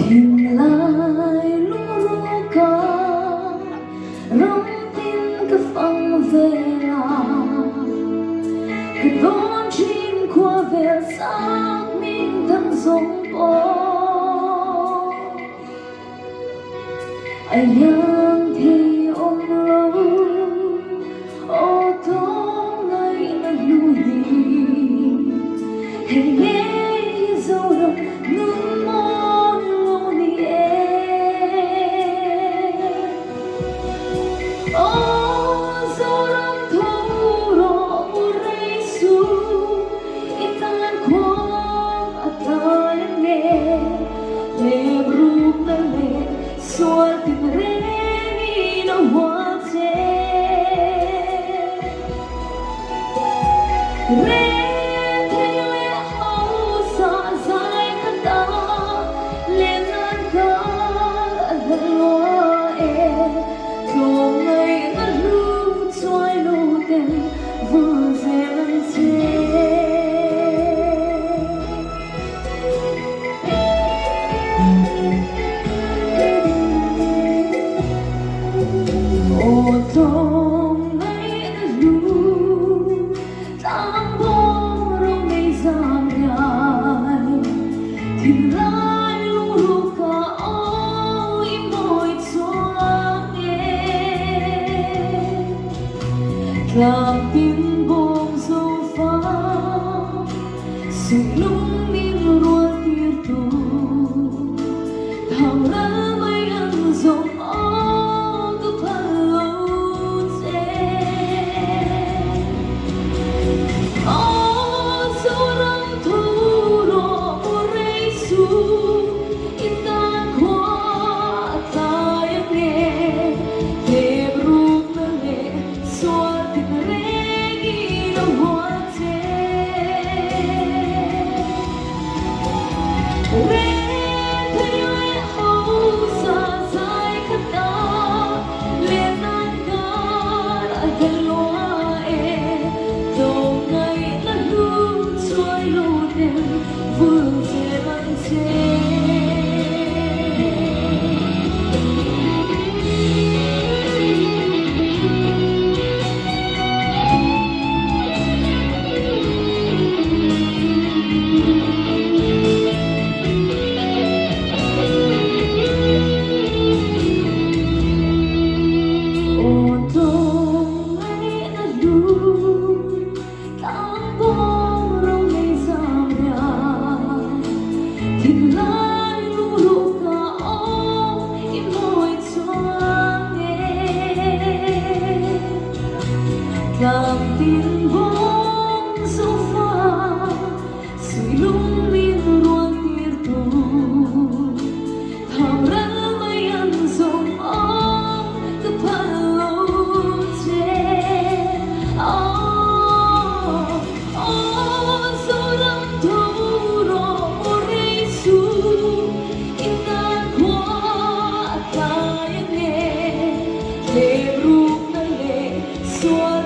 tìm lại lúc ca rong tin cái phăng về cái đón chim qua về sáng mình thăng giông bó anh yang thì ôm lâu ô tô ngày là lưu hình nghe dấu đồng nương mòn lâu ni ô dấu đồng thâu rõ u rây su itan quang atay nghe le bruk na le sual tin reni na wate làm tiếng bông dâu phá sự lung minh luôn tiệt tù thằng lá mây ăn dòng ó cứ phần lâu dễ ó dấu răng thu đỏ một rây su itan qua tay nghe để rút na lệ xóa làm tiếng bóng dấu pha sự lung minh luôn tiệt tù thằng lá mây ăn dòng ống cứ phần lâu chê dấu đắm thâu đỏ một rây su itan qua tay nghe để rút na lệ xóa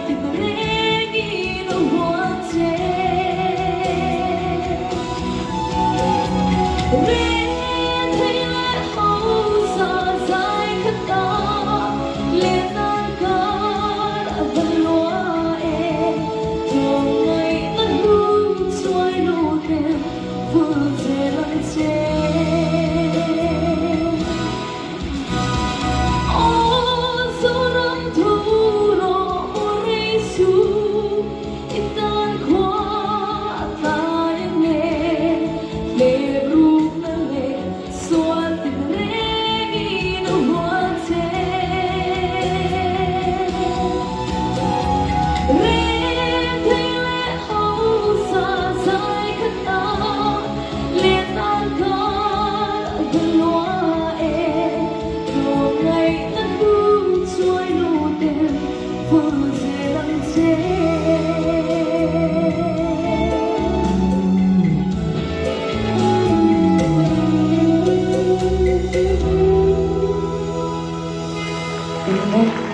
Thank you.